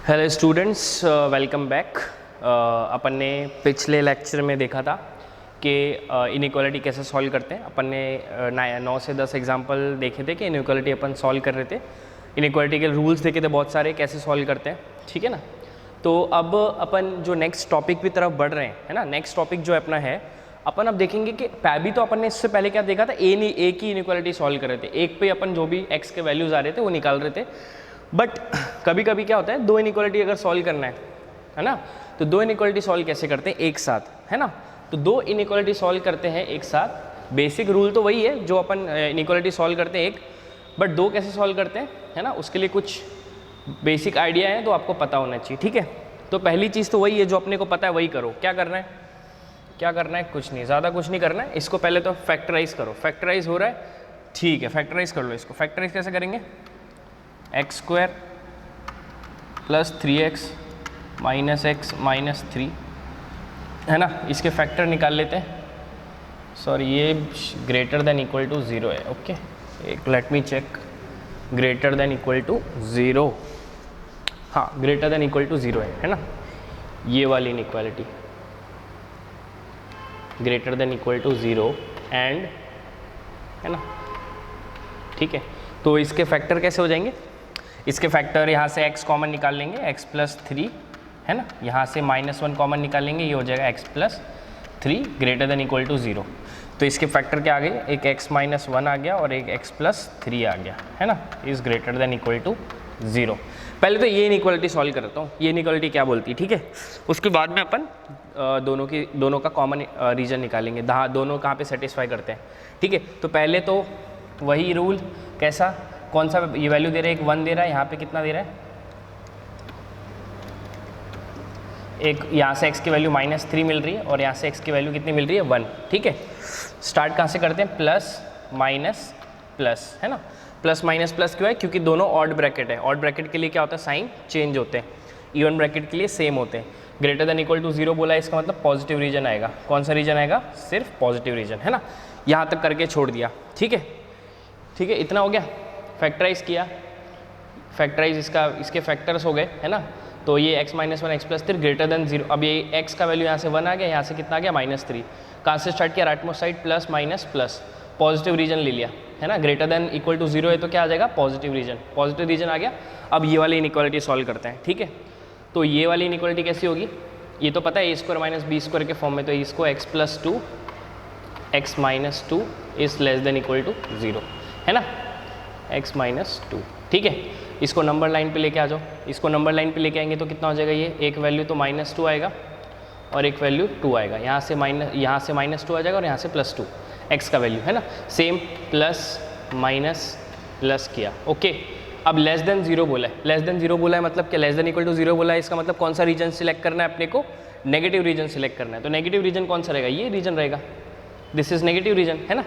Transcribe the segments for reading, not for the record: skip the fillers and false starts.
Hello students, welcome back. अपन ने पिछले लेक्चर में देखा था कि इनइक्वालिटी कैसे सॉल्व करते हैं। अपन ने 9 से 10 एग्जांपल देखे थे कि इनइक्वालिटी अपन सॉल्व कर रहे थे। इनइक्वालिटी के रूल्स देखे थे बहुत सारे, कैसे सॉल्व करते हैं, ठीक है ना। तो अब अपन जो नेक्स्ट टॉपिक की तरफ बढ़ रहे हैं, है ना। नेक्स्ट टॉपिक जो अपना है, अपन अब देखेंगे कि अभी तो अपन ने इससे पहले क्या देखा था, ए की इनइक्वालिटी सॉल्व कर रहे थे। एक पे अपन जो भी एक्स के वैल्यूज़ आ रहे थे वो निकाल रहे थे। बट कभी कभी क्या होता है, दो इनइक्वालिटी अगर सॉल्व करना है ना, तो दो इनइक्वालिटी सॉल्व कैसे करते हैं एक साथ, है ना। तो दो इनइक्वालिटी सॉल्व करते हैं एक साथ। बेसिक रूल तो वही है जो अपन इनइक्वालिटी सॉल्व करते हैं एक, बट दो कैसे सॉल्व करते हैं, है ना, उसके लिए कुछ बेसिक आइडिया है तो आपको पता होना चाहिए, ठीक है। तो पहली चीज़ तो वही है, जो अपने को पता है वही करो। क्या करना है, क्या करना है, कुछ नहीं, ज़्यादा कुछ नहीं करना है। इसको पहले तो फैक्टराइज करो। फैक्टराइज हो रहा है, ठीक है, फैक्टराइज कर लो इसको। फैक्टराइज कैसे करेंगे, x square plus 3x minus x minus 3, है ना। इसके फैक्टर निकाल लेते हैं। सॉरी, ये ग्रेटर देन इक्वल टू 0 है, ओके। एक let me check, greater than equal to 0, हाँ ग्रेटर देन इक्वल टू 0 है ना। ये वाली inequality greater than equal to 0 and, है ना, ठीक है। तो इसके फैक्टर कैसे हो जाएंगे, इसके फैक्टर यहाँ से x कॉमन निकाल लेंगे, x प्लस 3, है ना। यहाँ से -1 कॉमन निकालेंगे, ये हो जाएगा x plus 3 greater than equal to 0। तो इसके फैक्टर क्या आ गए, एक x माइनस 1 आ गया और एक x प्लस 3 आ गया, है ना। Is greater than equal to 0। पहले तो ये इनइक्वालिटी सॉल्व करता हूँ, ये इनइक्वालिटी क्या बोलती है, ठीक है। उसके बाद में अपन दोनों का कॉमन रीजन निकालेंगे, दोनों कहाँ पे सेटिस्फाई करते हैं, ठीक है। तो पहले तो वही रूल, कैसा, कौन सा, ये वैल्यू दे रहा है, एक 1 दे रहा है, यहाँ पे कितना दे रहा है, एक यहाँ से x की वैल्यू -3 मिल रही है और यहाँ से x की वैल्यू कितनी मिल रही है, 1, ठीक है। स्टार्ट कहाँ से करते हैं, प्लस माइनस प्लस, है ना। प्लस माइनस प्लस क्यों है, क्योंकि दोनों ऑड ब्रैकेट है। ऑड ब्रैकेट के लिए क्या होता है, साइन चेंज होते हैं। इवन ब्रैकेट के लिए सेम होते हैं। ग्रेटर देन इक्वल टू 0 बोला है, इसका मतलब पॉजिटिव रीजन आएगा। कौन सा रीजन आएगा, सिर्फ पॉजिटिव रीजन, है ना। यहाँ तक करके छोड़ दिया, ठीक है, ठीक है, इतना हो गया। फैक्टराइज किया, फैक्टराइज इसके फैक्टर्स हो गए, है ना। तो ये x minus 1 x plus 3 greater then 0। अब ये x का वैल्यू यहाँ से 1 आ गया, यहाँ से कितना आ गया, -3। कहाँ से स्टार्ट किया, rightmost side, plus minus plus, positive region ले लिया, है ना। ग्रेटर देन इक्वल टू 0 है तो क्या आ जाएगा, पॉजिटिव रीजन, पॉजिटिव रीजन आ गया। अब ये वाली इनइक्वालिटी सॉल्व करते हैं, ठीक है। तो ये वाली इनइक्वालिटी कैसी होगी, ये तो पता है, a² माइनस b² के फॉर्म में। तो इसको x plus 2 x minus 2 is less than equal to 0, है ना, x माइनस 2, ठीक है। इसको नंबर लाइन पे लेके आ जाओ। इसको नंबर लाइन पे लेके आएंगे तो कितना हो जाएगा, ये एक वैल्यू तो -2 आएगा और एक वैल्यू 2 आएगा। यहाँ से -2 आ जाएगा और यहाँ से +2 x का वैल्यू, है ना। सेम प्लस माइनस प्लस किया, ओके। अब लेस देन 0 बोला है, लेस देन 0 बोला है मतलब क्या, लेस देन इक्वल टू 0 बोला है, इसका मतलब कौन सा रीजन सिलेक्ट करना है अपने को, नेगेटिव रीजन सिलेक्ट करना है। तो नेगेटिव रीजन कौन सा रहेगा, ये रीजन रहेगा, दिस इज नेगेटिव रीजन, है ना।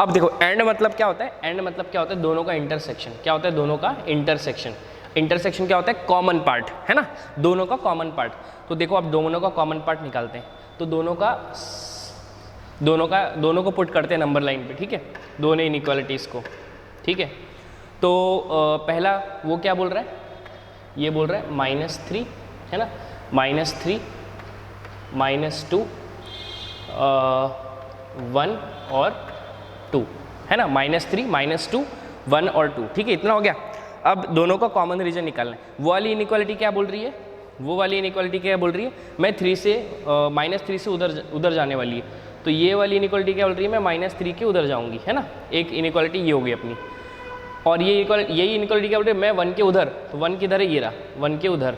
अब देखो, एंड मतलब क्या होता है, एंड मतलब क्या होता है, दोनों का इंटरसेक्शन। क्या होता है, दोनों का इंटरसेक्शन। इंटरसेक्शन क्या होता है, कॉमन पार्ट, है ना, दोनों का कॉमन पार्ट। तो देखो अब दोनों का कॉमन पार्ट निकालते हैं। तो दोनों को पुट करते हैं नंबर लाइन पे, ठीक है, दोनों इनइक्वालिटीज़ को, ठीक है। तो पहला वो क्या बोल रहा है, ये बोल रहा है -3, है ना, -3 -2 1 और 2, है ना, -3 -2 1 और 2, ठीक है, इतना हो गया। अब दोनों का कॉमन रीजन निकालना है। वो वाली इनइक्वालिटी क्या बोल रही है, वो वाली इनइक्वालिटी क्या बोल रही है, मैं -3 से उधर जाने वाली है। तो ये वाली इनइक्वालिटी क्या बोल रही है, मैं -3 के उधर जाऊंगी, है ना। एक इनइक्वालिटी ये होगी अपनी, और यही इनइक्वालिटी क्या बोल रही है, मैं 1 के उधर, तो 1 किधर है, ये रहा, 1 के उधर,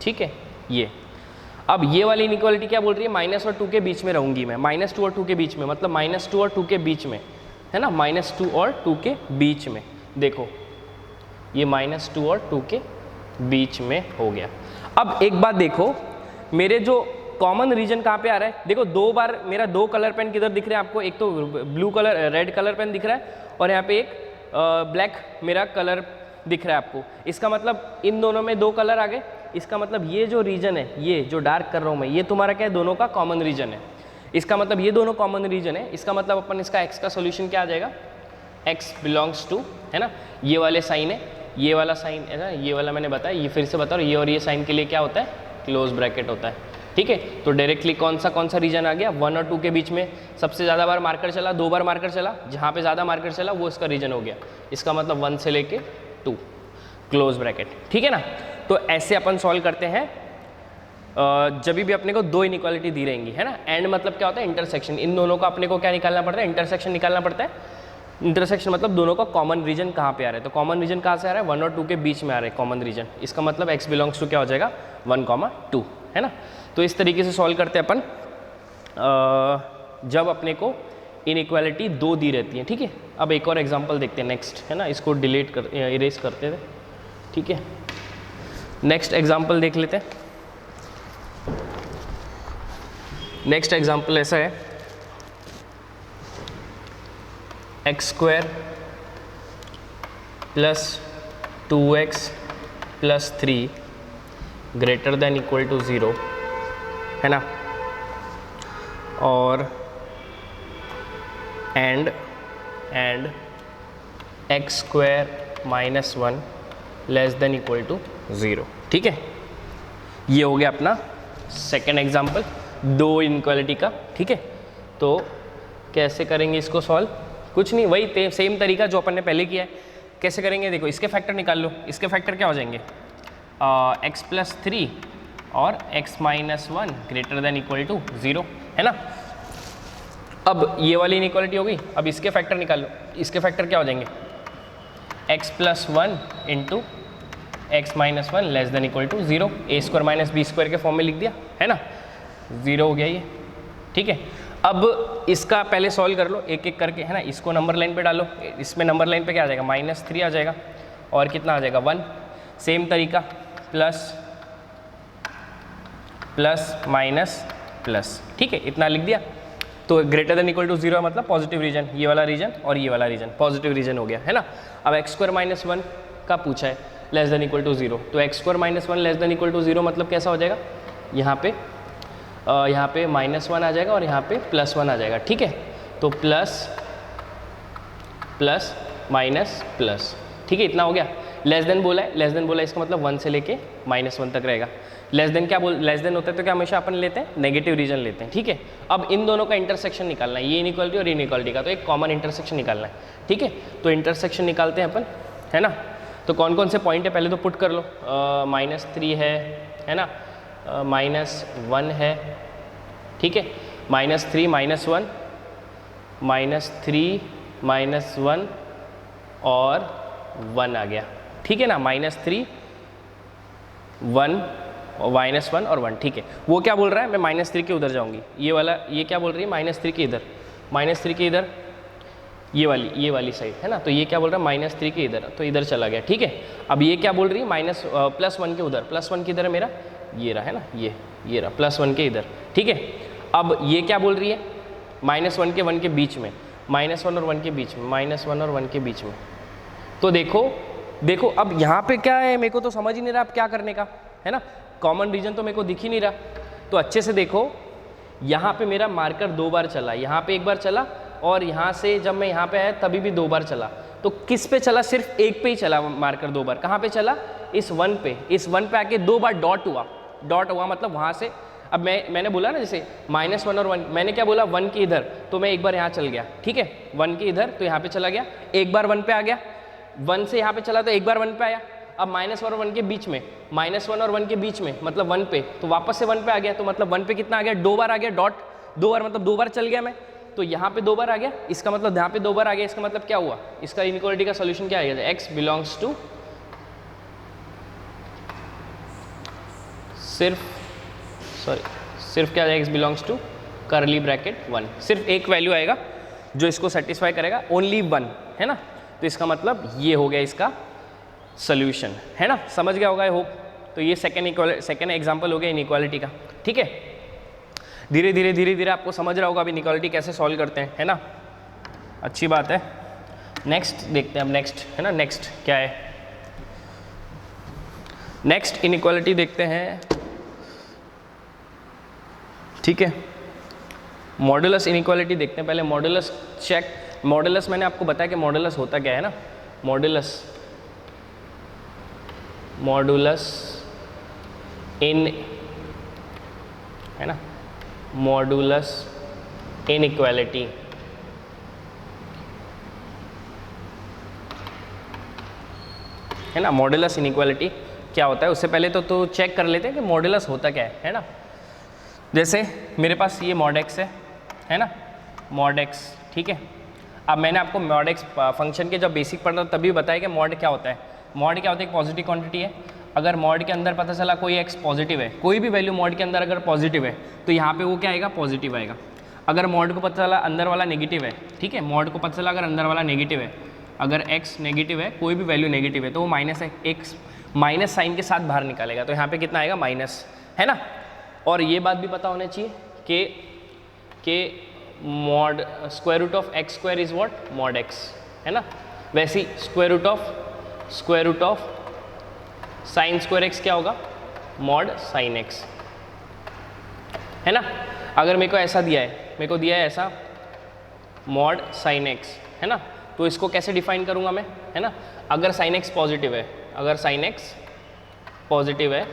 ठीक है, ये। अब ये वाली इनइक्वालिटी क्या बोल रही है, -2 और 2 के बीच में रहूंगी मैं, -2 और 2 के बीच में, मतलब -2 और 2 के बीच में, है ना, -2 और 2 के बीच में। देखो ये -2 और 2 के बीच में हो गया। अब एक बात देखो, मेरे जो कॉमन रीजन कहाँ पे आ रहा है, देखो दो बार मेरा 2 कलर पेन किधर दिख रहे हैं आपको, एक तो रेड कलर पेन दिख रहा है और यहाँ पे एक ब्लैक मेरा कलर दिख रहा है आपको। इसका मतलब इन दोनों में 2 कलर आ गए। इसका मतलब ये जो रीजन है, ये जो डार्क कर रहा हूँ मैं, ये तुम्हारा क्या है, दोनों का कॉमन रीजन है। इसका मतलब ये दोनों कॉमन रीजन है। इसका मतलब अपन इसका x का सोल्यूशन क्या आ जाएगा, x बिलोंग्स टू, है ना, ये वाले साइन है, ये वाला साइन है ना, ये वाला मैंने बताया, ये फिर से बता रहा हूँ, ये और ये साइन के लिए क्या होता है, क्लोज ब्रैकेट होता है, ठीक है। तो डायरेक्टली कौन सा रीजन आ गया, 1 और 2 के बीच में सबसे ज़्यादा बार मार्कर चला, 2 बार मार्कर चला, जहाँ पे ज़्यादा मार्कर चला वो इसका रीजन हो गया। इसका मतलब 1 से लेके 2 क्लोज ब्रैकेट, ठीक है ना। तो ऐसे अपन सॉल्व करते हैं जब भी अपने को 2 इनइक्वालिटी दी रहेंगी, है ना। एंड मतलब क्या होता है, इंटरसेक्शन। इन दोनों का अपने को क्या निकालना पड़ता है, इंटरसेक्शन निकालना पड़ता है। इंटरसेक्शन मतलब दोनों का कॉमन रीजन कहाँ पे आ रहा है, तो कॉमन रीजन कहाँ से आ रहा है, 1 और 2 के बीच में आ रहा है कॉमन रीजन। इसका मतलब x बिलोंग्स टू क्या हो जाएगा, 1, 2, है ना। तो इस तरीके से सॉल्व करते हैं अपन जब अपने को इनइक्वालिटी 2 दी रहती है, ठीक है। अब एक और एग्जांपल देखते हैं नेक्स्ट, है ना, इसको इरेज करते थे, ठीक है। नेक्स्ट एग्जांपल देख लेते हैं। नेक्स्ट एग्जांपल ऐसा है, x² + 2x + 3 greater than equal to 0, है ना। और and x² - 1 less than equal to 0, ठीक है। ये हो गया अपना सेकेंड एग्जाम्पल 2 इनइक्वालिटी का, ठीक है। तो कैसे करेंगे इसको सॉल्व, कुछ नहीं, वही सेम तरीका जो अपन ने पहले किया है। कैसे करेंगे, देखो इसके फैक्टर निकाल लो। इसके फैक्टर क्या हो जाएंगे, x + 3 और x - 1 greater than equal to 0, है ना। अब ये वाली इनइक्वालिटी हो गई, अब इसके फैक्टर निकाल लो। इसके फैक्टर क्या हो जाएंगे, x + 1 × x - 1 less than equal to 0, a² - b² के फॉर्म में लिख दिया, है ना। 0 हो गया ये, ठीक है। अब इसका पहले सॉल्व कर लो एक एक करके, है ना। इसको नंबर लाइन पे डालो, इसमें नंबर लाइन पे क्या आ जाएगा, -3 आ जाएगा, और कितना आ जाएगा 1। सेम तरीका प्लस माइनस प्लस, ठीक है, इतना लिख दिया। तो ग्रेटर देन इक्वल टू 0 मतलब पॉजिटिव रीजन, ये वाला रीजन और ये वाला रीजन पॉजिटिव रीजन हो गया, है ना। अब x² - 1 का पूछा है लेस देन इक्वल टू 0, तो x² - 1 less than equal to 0 मतलब कैसा हो जाएगा, यहाँ पे -1 आ जाएगा और यहाँ पे +1 आ जाएगा, ठीक है। तो प्लस माइनस प्लस, ठीक है, इतना हो गया। लेस देन बोला है, लेस देन बोला है, इसका मतलब 1 से लेके -1 तक रहेगा। लेस देन क्या लेस देन होता है तो क्या हमेशा अपन लेते हैं, नेगेटिव रीजन लेते हैं, ठीक है। अब इन दोनों का इंटरसेक्शन निकालना है, ये इनइक्वालिटी और इनइक्वालिटी का, तो एक कॉमन इंटरसेक्शन निकालना है, ठीक है। तो इंटरसेक्शन निकालते हैं अपन, है ना। तो कौन कौन से पॉइंट है पहले तो पुट कर लो, -3 है ना, -1 है, ठीक है, -3 -1 -3 -1 और 1 आ गया, ठीक है ना। -3 1 और -1 और 1, ठीक है। वो क्या बोल रहा है, मैं -3 के उधर जाऊंगी, ये वाला, ये क्या बोल रही है, -3 के इधर, -3 के इधर, ये वाली साइड, है ना। तो ये क्या बोल रहा है, -3 के इधर, तो इधर चला गया, ठीक है। अब ये क्या बोल रही है, +1 के उधर, +1 के इधर है मेरा, ये रहा, है ना, ये रहा +1 के इधर, ठीक है। अब ये क्या बोल रही है, -1 के 1 के बीच में, -1 और 1 के बीच में, -1 और 1 के बीच में। तो देखो अब यहाँ पे क्या है, मेरे को तो समझ ही नहीं रहा अब क्या करने का, है ना। कॉमन रीजन तो मेरे को दिख ही नहीं रहा, तो अच्छे से देखो, यहाँ पे मेरा मार्कर 2 बार चला, यहाँ पे 1 बार चला, और यहाँ से जब मैं यहाँ पे आया तभी भी 2 बार चला। तो किस पे चला, सिर्फ एक पे ही चला मार्कर 2 बार, कहाँ पे चला, इस 1 पे, इस 1 पे आके 2 बार डॉट हुआ मतलब वहाँ से। अब मैंने बोला ना जैसे -1 और 1, मैंने क्या बोला, 1 के इधर, तो मैं एक बार यहाँ चल गया, ठीक है, 1 के इधर तो यहाँ पे चला गया, एक बार 1 पे आ गया, 1 से यहाँ पे चला तो एक बार 1 पे आया। अब -1 और 1 के बीच में, -1 और 1 के बीच में मतलब 1 पे, तो वापस से 1 पे आ गया, तो मतलब 1 पे कितना आ गया, 2 बार आ गया डॉट, 2 बार मतलब 2 बार चल गया मैं, तो यहाँ पे 2 बार आ गया, इसका मतलब यहाँ पे 2 बार आ गया, इसका मतलब क्या हुआ, इसका इनइक्वालिटी का सोल्यूशन क्या आएगा, x बिलोंग्स टू सिर्फ क्या आएगा, x belongs to curly bracket 1, सिर्फ एक वैल्यू आएगा जो इसको सेटिस्फाई करेगा, ओनली 1, है ना। तो इसका मतलब ये हो गया इसका सोल्यूशन, है ना, समझ गया होगा आई होप। तो ये सेकेंड एग्जांपल हो गया इनइक्वालिटी का, ठीक है। धीरे धीरे आपको समझ रहा होगा अब इनइक्वालिटी कैसे सॉल्व करते हैं, है ना, अच्छी बात है। नेक्स्ट देखते हैं अब, नेक्स्ट, है ना, नेक्स्ट क्या है, नेक्स्ट इनइक्वालिटी देखते हैं, ठीक है। मॉडुलस इनइक्वालिटी देखते हैं पहले, मॉडुलस चेक। मॉडुलस मैंने आपको बताया कि मॉडुलस होता क्या है ना, मॉडुलस मॉडुलस इन, है ना, मॉडुलस इनइक्वालिटी, है ना। मॉडुलस इनइक्वालिटी क्या होता है, उससे पहले तो चेक कर लेते हैं कि मॉडुलस होता क्या है ना। जैसे मेरे पास ये मॉड एक्स है ना, मॉड एक्स, ठीक है। अब मैंने आपको मॉड एक्स फंक्शन के जब बेसिक पढ़ा तभी बताया कि मॉड क्या होता है। मॉड क्या होता है, एक पॉजिटिव क्वांटिटी है। अगर मॉड के अंदर पता चला कोई एक्स पॉजिटिव है, कोई भी वैल्यू मॉड के अंदर अगर पॉजिटिव है तो यहाँ पे वो क्या आएगा, पॉजिटिव आएगा। अगर मॉड को पता चला अंदर वाला नेगेटिव है, ठीक है, मॉड को पता चला अगर अंदर वाला नेगेटिव है, अगर x नेगेटिव है, कोई भी वैल्यू नेगेटिव है, तो वो माइनस साइन के साथ बाहर निकालेगा। तो यहाँ पे कितना आएगा, माइनस, है ना। और ये बात भी पता होना चाहिए कि mod square root of X square is what, mod X, है ना। वैसे ही square root of sine square X क्या होगा, मॉड साइन एक्स, है ना। अगर मेरे को ऐसा दिया है, मेरे को दिया है ऐसा मॉड साइन एक्स, है ना, तो इसको कैसे डिफाइन करूंगा मैं, है ना। अगर साइन एक्स पॉजिटिव है, अगर साइन एक्स पॉजिटिव है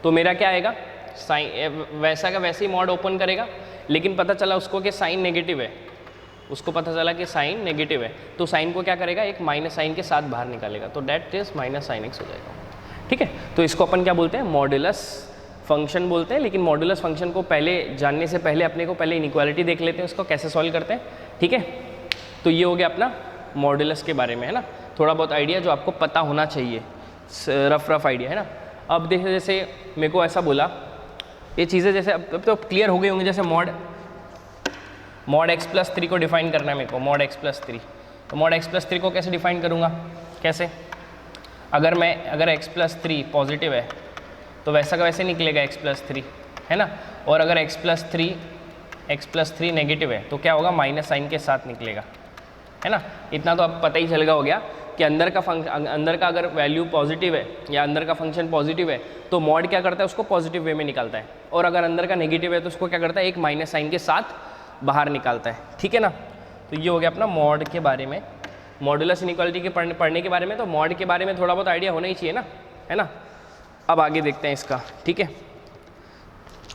तो मेरा क्या आएगा, साइन वैसा का वैसे ही मॉड ओपन करेगा, लेकिन पता चला उसको कि साइन नेगेटिव है, उसको पता चला कि साइन नेगेटिव है, तो साइन को क्या करेगा, एक माइनस साइन के साथ बाहर निकालेगा, तो that is minus sine x हो जाएगा, ठीक है। तो इसको अपन क्या बोलते हैं, मॉडुलस फंक्शन बोलते हैं। लेकिन मॉडुलस फंक्शन को पहले जानने से पहले अपने को पहले इनइक्वालिटी देख लेते हैं, उसको कैसे सॉल्व करते हैं, ठीक है। तो ये हो गया अपना मॉडुलस के बारे में, है ना, थोड़ा बहुत आइडिया जो आपको पता होना चाहिए, रफ आइडिया, है ना। अब देखिए, जैसे मेरे को ऐसा बोला, ये चीज़ें जैसे अब तो क्लियर हो गई होंगी। जैसे मॉड एक्स प्लस 3 को डिफाइन करना है मेरे को, मॉड एक्स प्लस 3, तो मॉड एक्स प्लस 3 को कैसे डिफाइन करूँगा, कैसे, अगर एक्स प्लस 3 पॉजिटिव है तो वैसा का वैसे निकलेगा एक्स प्लस 3, है ना। और अगर एक्स प्लस 3 नेगेटिव है तो क्या होगा, माइनस साइन के साथ निकलेगा, है ना। इतना तो अब पता ही चल गया हो गया कि अंदर का अगर वैल्यू पॉजिटिव है या अंदर का फंक्शन पॉजिटिव है तो मॉड क्या करता है, उसको पॉजिटिव वे में निकालता है, और अगर अंदर का नेगेटिव है तो उसको क्या करता है, एक माइनस साइन के साथ बाहर निकालता है, ठीक है ना। तो ये हो गया अपना मॉड के बारे में, मॉडुलस इनइक्वालिटी के पढ़ने के बारे में। तो मॉड के बारे में थोड़ा बहुत आइडिया होना ही चाहिए ना, है ना। अब आगे देखते हैं इसका, ठीक है।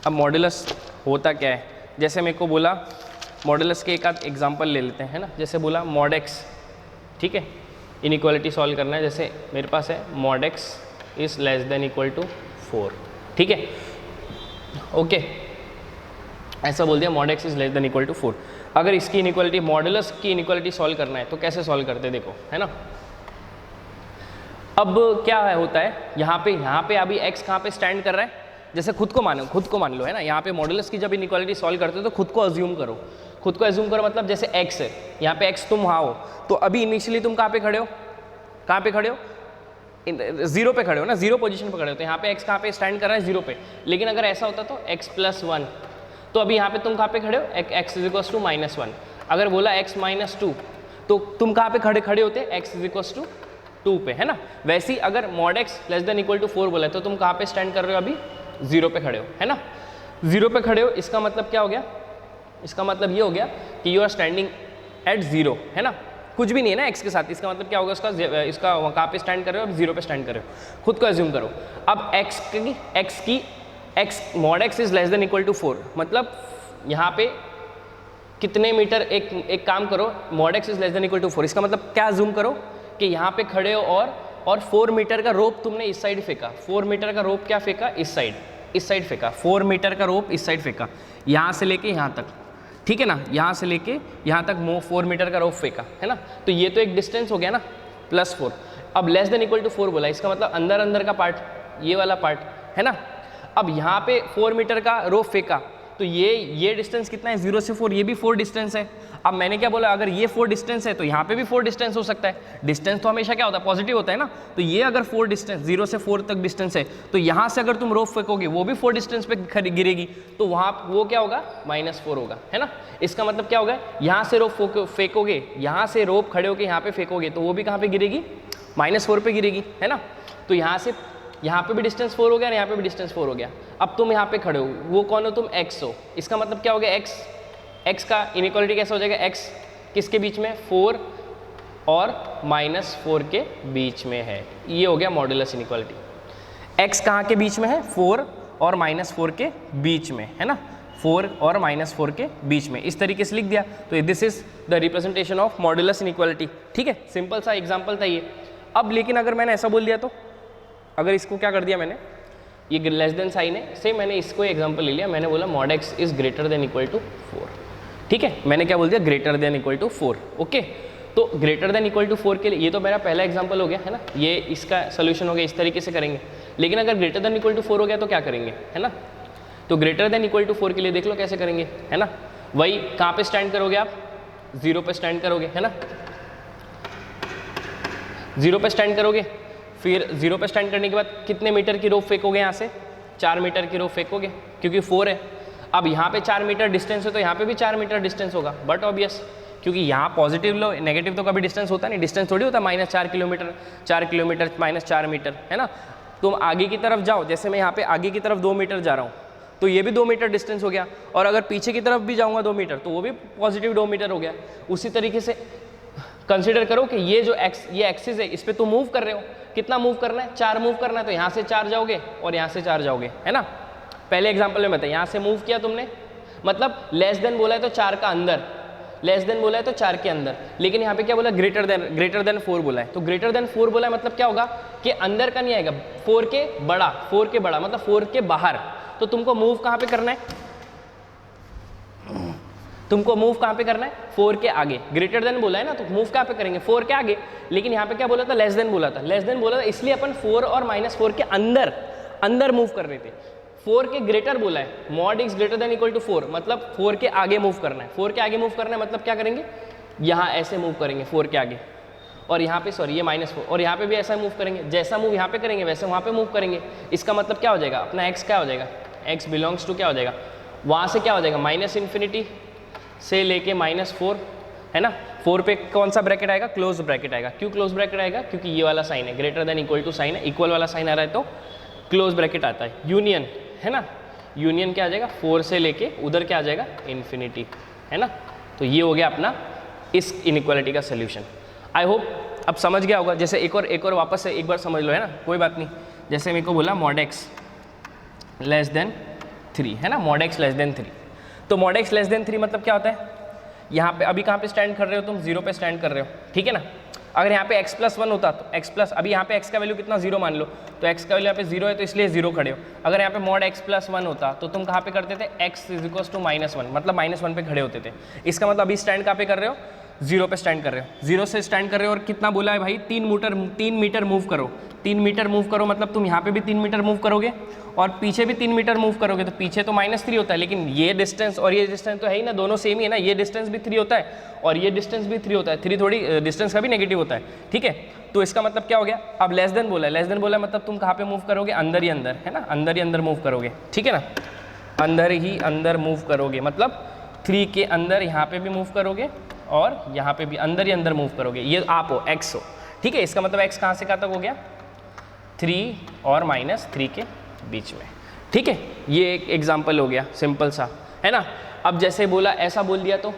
अब मॉडुलस होता क्या है, जैसे मेरे को बोला मॉडुलस के एक आध एग्जाम्पल ले लेते हैं, है ना। जैसे बोला मॉड एक्स, ठीक है, इनइक्वालिटी सॉल्व करना है। जैसे मेरे पास है mod x is less than equal to 4, ठीक है, ओके, ऐसा बोल दिया mod x is less than equal to 4। अगर इसकी इनइक्वालिटी, मॉडुलस की इनइक्वालिटी सॉल्व करना है तो कैसे सॉल्व करते हैं, देखो, है ना। अब क्या होता है, यहाँ पे अभी x कहाँ पे स्टैंड कर रहा है, जैसे खुद को मान लो, है ना। यहाँ पे मॉडुलस की जब इनइक्वालिटी सॉल्व करते हो तो खुद को अज्यूम करो, मतलब जैसे x है, यहाँ पे x तुम वहाँ हो, तो अभी इनिशियली तुम कहाँ पे खड़े हो, जीरो पे खड़े हो ना, जीरो पोजीशन पे खड़े हो, तो यहाँ पे x कहाँ पे स्टैंड कर रहा है, जीरो पे। लेकिन अगर ऐसा होता तो x प्लस 1, तो अभी यहाँ पे तुम कहाँ पे खड़े हो, x is equal to minus 1। अगर बोला x माइनस 2 तो तुम कहाँ पे खड़े होते, x इज इक्वल टू 2 पे, है ना। वैसे ही अगर mod x less than equal to 4 बोला तो तुम कहाँ पे स्टैंड कर रहे हो, अभी 0 पे खड़े हो, है ना। 0 पे खड़े हो, इसका मतलब क्या हो गया, इसका मतलब ये हो गया कि यू आर स्टैंडिंग एट 0, है ना, कुछ भी नहीं है ना x के साथ। इसका मतलब क्या होगा, इसका कहाँ पे स्टैंड कर रहे हो, अब 0 पे स्टैंड कर रहे हो, खुद को एज्यूम करो। अब x mod x is less than equal to 4, मतलब यहाँ पे कितने मीटर, एक काम करो, mod x is less than equal to 4, इसका मतलब क्या एज्यूम करो कि यहाँ पे खड़े हो और 4 मीटर का रोप तुमने इस साइड फेंका, 4 मीटर का रोप क्या फेंका, इस साइड फेंका, 4 मीटर का रोप इस साइड फेंका, यहाँ से लेके यहाँ तक, ठीक है ना, यहाँ से लेके यहाँ तक 4 मीटर का रोप फेंका, है ना। तो ये तो एक डिस्टेंस हो गया ना, +4। अब लेस देन इक्वल टू 4 बोला, इसका मतलब अंदर का पार्ट, ये वाला पार्ट, है ना। अब यहाँ पे 4 मीटर का रोप फेंका, तो ये डिस्टेंस कितना है, 0 से 4, ये भी 4 डिस्टेंस है। अब मैंने क्या बोला, अगर ये 4 डिस्टेंस है तो यहाँ पे भी 4 डिस्टेंस हो सकता है। डिस्टेंस तो हमेशा क्या होता है, पॉजिटिव होता है ना। तो ये अगर 4 डिस्टेंस 0 से 4 तक डिस्टेंस है, तो यहाँ से अगर तुम रोप फेंकोगे वो भी 4 डिस्टेंस पे गिरेगी, तो वहाँ वो क्या होगा, -4 होगा, है ना। इसका मतलब क्या होगा, यहाँ से रोप फेंकोगे, यहाँ से रोप खड़े होकर यहाँ पे फेंकोगे तो वो भी कहाँ पे गिरेगी, -4 पे गिरेगी, है ना। तो यहाँ पे भी डिस्टेंस 4 हो गया और यहाँ पे भी डिस्टेंस 4 हो गया। अब तुम यहाँ पे खड़े हो, वो कौन हो, तुम x हो। इसका मतलब क्या हो गया, x का इनइक्वालिटी कैसा हो जाएगा, x किसके बीच में, 4 और -4 के बीच में है। ये हो गया मॉडुलस इनइक्वालिटी। x कहाँ के बीच में है, 4 और -4 के बीच में, है ना, 4 और -4 के बीच में, इस तरीके से लिख दिया। तो this is the representation of modulus inequality. ठीक है, सिंपल सा एग्जांपल था ये। अब लेकिन अगर मैंने ऐसा बोल दिया तो, अगर इसको क्या कर दिया मैंने, ये लेस देन साइन है, सेम मैंने इसको एग्जांपल ले लिया, मैंने बोला mod x is greater than equal to 4। ठीक है, मैंने क्या बोल दिया, greater than equal to 4। Okay, तो ग्रेटर देन इक्वल टू 4 के लिए ये तो मेरा पहला एग्जांपल हो गया, है ना, ये इसका सोल्यूशन हो गया, इस तरीके से करेंगे। लेकिन अगर ग्रेटर देन इक्वल टू 4 हो गया तो क्या करेंगे, है ना, तो ग्रेटर देन इक्वल टू 4 के लिए देख लो कैसे करेंगे, है ना, वही कहाँ पे स्टैंड करोगे आप, 0 पे स्टैंड करोगे, है ना, 0 पे स्टैंड करोगे, फिर 0 पे स्टैंड करने के बाद कितने मीटर की रोप फेंकोगे, यहाँ से 4 मीटर की रोप फेंकोगे, क्योंकि 4 है। अब यहाँ पे 4 मीटर डिस्टेंस है तो यहाँ पे भी 4 मीटर डिस्टेंस होगा, बट ऑब्वियस, क्योंकि यहाँ पॉजिटिव लो नेगेटिव तो कभी डिस्टेंस होता नहीं, डिस्टेंस थोड़ी होता, -4 किलोमीटर, 4 किलोमीटर -4 मीटर, है ना। तुम आगे की तरफ जाओ, जैसे मैं यहाँ पे आगे की तरफ 2 मीटर जा रहा हूँ, तो ये भी 2 मीटर डिस्टेंस हो गया, और अगर पीछे की तरफ भी जाऊँगा 2 मीटर तो वो भी पॉजिटिव 2 मीटर हो गया। उसी तरीके से कंसिडर करो कि ये जो ये एक्सिस है, इस पर तुम मूव कर रहे हो, कितना मूव करना है, 4 मूव करना है, तो यहाँ से 4 जाओगे और यहाँ से 4 जाओगे, है ना। पहले एग्जाम्पल में बताया, यहाँ से मूव किया तुमने, मतलब लेस देन बोला है तो 4 का अंदर, लेस देन बोला है तो 4 के अंदर, लेकिन यहाँ पे क्या बोला, ग्रेटर देन 4 बोला है, तो ग्रेटर देन 4 बोला है मतलब क्या होगा कि अंदर का नहीं आएगा, 4 के बड़ा मतलब 4 के बाहर। तो तुमको मूव कहाँ पे करना है, तुमको मूव कहाँ पे करना है, 4 के आगे। ग्रेटर देन बोला है ना, तो मूव कहाँ पे करेंगे, 4 के आगे। लेकिन यहाँ पे क्या बोला था, लेस देन बोला था, लेस देन बोला था, इसलिए अपन 4 और -4 के अंदर मूव कर रहे थे। 4 के ग्रेटर बोला है, mod x greater than equal to 4, मतलब 4 के आगे मूव करना है। 4 के आगे मूव करना है मतलब क्या करेंगे, यहाँ ऐसे मूव करेंगे 4 के आगे, और यहाँ पे सॉरी ये -4, और यहाँ पे भी ऐसा मूव करेंगे, जैसा मूव यहाँ पे करेंगे वैसे वहाँ पे मूव करेंगे। इसका मतलब क्या हो जाएगा, अपना x क्या हो जाएगा, x बिलोंग्स टू क्या हो जाएगा, वहाँ से क्या हो जाएगा, -∞ से लेके -4, है ना। 4 पे कौन सा ब्रैकेट आएगा, क्लोज ब्रैकेट आएगा। क्यों क्लोज ब्रैकेट आएगा, क्योंकि ये वाला साइन है, greater than equal to sign है, इक्वल वाला साइन आ रहा है तो क्लोज ब्रैकेट आता है। यूनियन, है ना, यूनियन क्या आ जाएगा, 4 से लेके उधर क्या आ जाएगा, ∞, है ना। तो ये हो गया अपना इस इनइक्वालिटी का सोल्यूशन। आई होप अब समझ गया होगा। जैसे एक और वापस से एक बार समझ लो, है ना, कोई बात नहीं। जैसे मेरे को बोला मॉड x लेस देन 3, है ना, मॉड x लेस देन 3, तो मॉड x लेस देन 3 मतलब क्या होता है, यहाँ पे अभी कहाँ पे स्टैंड कर रहे हो तुम, 0 पे स्टैंड कर रहे हो, ठीक है ना। अगर यहाँ पे x+1 होता तो अभी यहाँ पे x का वैल्यू कितना, 0 मान लो, तो x का वैल्यू यहाँ पे 0 है तो इसलिए 0 खड़े हो। अगर यहाँ पे मॉड x+1 होता तो तुम कहाँ पे करते थे, x = -1, मतलब -1 पे खड़े होते थे। इसका मतलब अभी स्टैंड कहाँ पे कर रहे हो, 0 पे स्टैंड कर रहे हो, 0 से स्टैंड कर रहे हो, और कितना बोला है भाई, 3 मीटर मूव करो, 3 मीटर मूव करो, मतलब तुम यहाँ पे भी 3 मीटर मूव करोगे और पीछे भी 3 मीटर मूव करोगे, तो पीछे तो -3 होता है, लेकिन ये डिस्टेंस और ये डिस्टेंस तो है ही ना, दोनों सेम ही है ना, ये डिस्टेंस भी 3 होता है और ये डिस्टेंस भी 3 होता है, 3 थोड़ी डिस्टेंस का भी नेगेटिव होता है, ठीक है। तो इसका मतलब क्या हो गया, अब लेस देन बोला है, लेस देन बोला है मतलब तुम कहाँ पे मूव करोगे, अंदर ही अंदर, है ना, अंदर ही अंदर मूव करोगे, ठीक है ना, अंदर ही अंदर मूव करोगे, मतलब 3 के अंदर यहाँ पे भी मूव करोगे और यहाँ पे भी अंदर ही अंदर मूव करोगे, ये आप हो, x हो, ठीक है। इसका मतलब x कहाँ से कहाँ तक हो गया, 3 और -3 के बीच में, ठीक है। ये एक एग्जाम्पल हो गया सिंपल सा, है ना। अब जैसे बोला ऐसा बोल दिया तो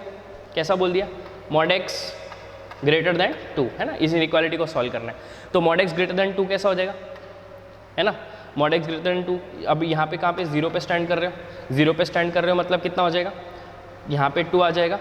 कैसा बोल दिया, मॉड x ग्रेटर देन 2, है ना, इस इनइक्वालिटी को सॉल्व करना है। तो मॉड x ग्रेटर देन 2 कैसा हो जाएगा, है ना, मॉड x ग्रेटर देन 2, अब यहाँ पे कहाँ पे 0 पे स्टैंड कर रहे हो, 0 पे स्टैंड कर रहे हो मतलब कितना हो जाएगा, यहाँ पे 2 आ जाएगा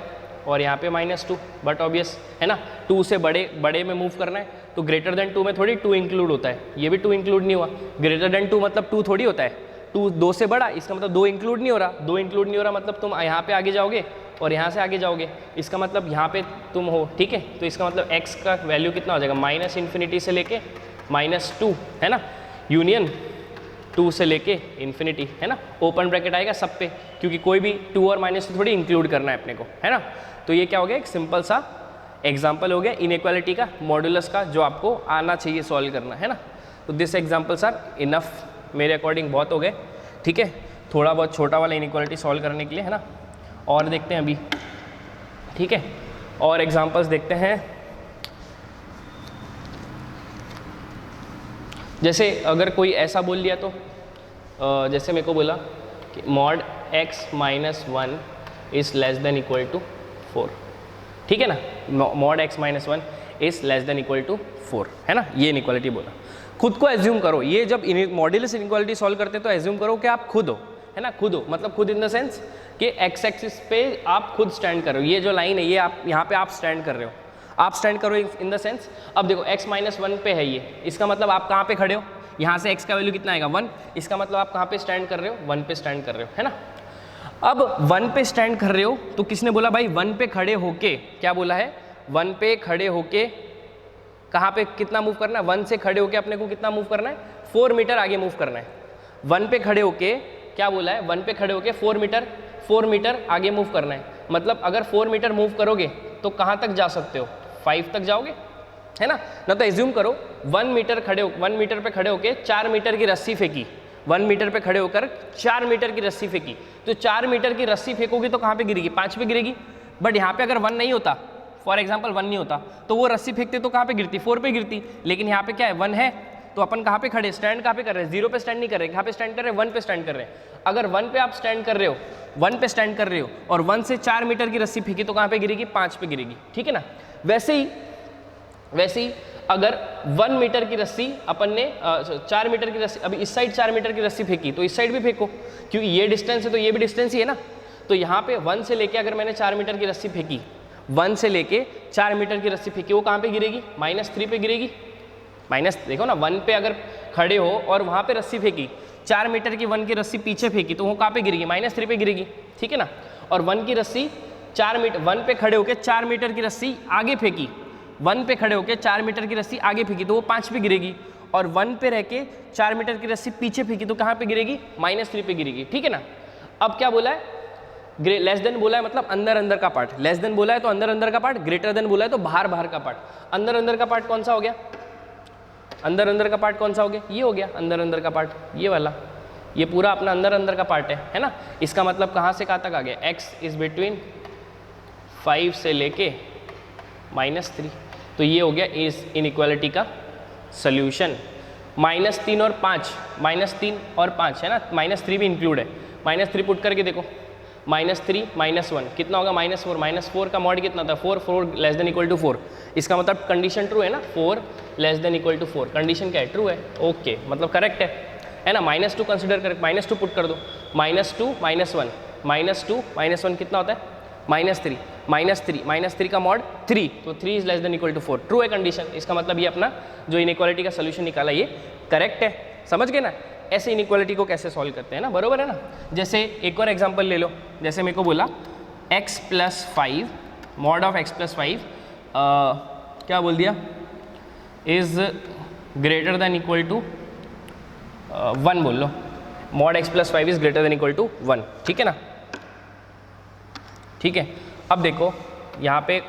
और यहाँ पे -2, बट ऑब्वियस है ना, 2 से बड़े में मूव करना है, तो ग्रेटर देन 2 में थोड़ी 2 इंक्लूड होता है, ये भी 2 इंक्लूड नहीं हुआ, ग्रेटर देन 2 मतलब 2 थोड़ी होता है, 2 से बड़ा, इसका मतलब 2 इंक्लूड नहीं हो रहा, 2 इंक्लूड नहीं हो रहा मतलब तुम यहाँ पे आगे जाओगे और यहाँ से आगे जाओगे, इसका मतलब यहाँ पे तुम हो, ठीक है। तो इसका मतलब x का वैल्यू कितना हो जाएगा, -∞ से लेके -2, है ना, यूनियन 2 से लेके ∞, है ना, ओपन ब्रैकेट आएगा सब पे, क्योंकि कोई भी 2 और -2 थोड़ी इंक्लूड करना है अपने को, है ना। तो ये क्या हो गया, एक सिंपल सा एग्जाम्पल हो गया इनइक्वालिटी का, मॉडुलस का, जो आपको आना चाहिए सॉल्व करना, है ना। तो दिस एग्जाम्पल्स आर इनफ, मेरे अकॉर्डिंग बहुत हो गए, ठीक है, थोड़ा बहुत छोटा वाला इनइक्वालिटी सॉल्व करने के लिए, है ना। और देखते हैं अभी, ठीक है, और एग्जाम्पल्स देखते हैं। जैसे अगर कोई ऐसा बोल दिया तो जैसे मेरे को बोला कि mod x - 1 is less than equal to 4, ठीक है ना, mod x - 1 is less than equal to 4, है ना, ये इनइक्वालिटी बोला। खुद को एज्यूम करो, ये जब मॉड्यूलस इनइक्वालिटी सॉल्व करते हैं तो एज्यूम करो कि आप खुद हो, है ना, खुद हो, मतलब खुद इन द सेंस कि एक्स एक्सिस पे आप खुद स्टैंड कर रहे हो, ये जो लाइन है ये आप यहाँ पे आप स्टैंड कर रहे हो, आप स्टैंड करो इन द सेंस। अब देखो x-1 पे है ये, इसका मतलब आप कहाँ पे खड़े हो, यहाँ से x का वैल्यू कितना आएगा 1, इसका मतलब आप कहाँ पे स्टैंड कर रहे हो, 1 पे स्टैंड कर रहे हो, है ना। अब 1 पे स्टैंड कर रहे हो तो किसने बोला भाई 1 पे खड़े होके, क्या बोला है, 1 पे खड़े होके कहाँ पे कितना मूव करना है, 1 से खड़े होके अपने को कितना मूव करना है, 4 मीटर आगे मूव करना है। 1 पे खड़े होके क्या बोला है, 1 पे खड़े होके 4 मीटर आगे मूव करना है। मतलब अगर 4 मीटर मूव करोगे तो कहाँ तक जा सकते हो, 5 तक जाओगे, है ना। तो एज्यूम करो 1 मीटर पे खड़े होके 4 मीटर की रस्सी फेंकी, 1 मीटर पे खड़े होकर 4 मीटर की रस्सी फेंकी, तो 4 मीटर की रस्सी फेंकोगे तो कहाँ पे गिरेगी, 5 पे गिरेगी। बट यहाँ पे अगर 1 नहीं होता, फॉर एग्जाम्पल 1 नहीं होता, तो वो रस्सी फेंकते तो कहाँ पे गिरती, 4 पे गिरती। लेकिन यहाँ पे क्या है, 1 है, तो अपन कहाँ पे खड़े, स्टैंड कहाँ पे कर रहे हैं, 0 पे स्टैंड नहीं कर रहे, कहाँ पे स्टैंड कर रहे हैं, 1 पे स्टैंड कर रहे हैं। अगर 1 पे आप स्टैंड कर रहे हो, 1 पे स्टैंड कर रहे हो और 1 से 4 मीटर की रस्सी फेंकी तो कहाँ पे गिरेगी, 5 पे गिरेगी, ठीक है ना। वैसे ही अगर 1 मीटर की रस्सी अपन ने 4 मीटर की रस्सी, अभी इस साइड 4 मीटर की रस्सी फेंकी तो इस साइड भी फेंको, क्योंकि ये डिस्टेंस है तो ये भी डिस्टेंस ही है ना। तो यहाँ पे 1 से लेके अगर मैंने 4 मीटर की रस्सी फेंकी, 1 से लेके 4 मीटर की रस्सी फेंकी, वो कहाँ पे गिरेगी, -3 पे गिरेगी। देखो ना, 1 पे अगर खड़े हो और वहाँ पे रस्सी फेंकी, 4 मीटर की 1 की रस्सी पीछे फेंकी तो वो कहाँ पे गिरेगी, -3 पे गिरेगी, ठीक है ना। और 1 की रस्सी 1 पे खड़े होकर 4 मीटर की रस्सी आगे फेंकी, 1 पे खड़े होकर 4 मीटर की रस्सी आगे फेंकी तो वो 5 पे गिरेगी। और 1 पे रह के 4 मीटर की रस्सी पीछे फेंकी तो कहाँ पे गिरेगी, -3 पे गिरेगी, ठीक है ना। अब क्या बोला है, लेस देन बोला है, मतलब अंदर का पार्ट, लेस देन बोला है तो अंदर का पार्ट, ग्रेटर देन बोला है तो बाहर का पार्ट। अंदर का पार्ट कौन सा हो गया, अंदर का पार्ट कौन सा हो गया, ये हो गया अंदर का पार्ट, ये वाला, ये पूरा अपना अंदर का पार्ट है ना। इसका मतलब कहाँ से कहाँ तक आ गया, x इज बिटवीन 5 से लेके -3, तो ये हो गया इस इनइक्वालिटी का सोल्यूशन। -3 और 5, -3 और 5 है ना, -3 भी इंक्लूड है, -3 पुट करके देखो, -3 -1 कितना होगा, -4 का मॉड कितना था, 4 लेस देन इक्वल टू 4, इसका मतलब कंडीशन ट्रू है ना, 4 less than equal to 4, condition क्या है, ट्रू है, ओके, मतलब करेक्ट है ना। -2 कंसिडर कर, -2 पुट कर दो, -2 -1 -1 कितना होता है, -3 का मॉड 3, तो 3 is less than equal to 4, true है कंडीशन। इसका मतलब ये अपना जो इनइक्वालिटी का सोल्यूशन निकाला ये करेक्ट है, समझ गए ना। ऐसे इनइक्वालिटी को कैसे सॉल्व करते हैं ना, बरोबर है ना। जैसे एक और एग्जांपल ले लो, जैसे मेरे को बोला x + 5 मॉड ऑफ x + 5 क्या बोल दिया, is greater than equal to 1 बोल लो, mod x + 5 is greater than equal to 1, ठीक है ना, ठीक है। अब देखो यहाँ पे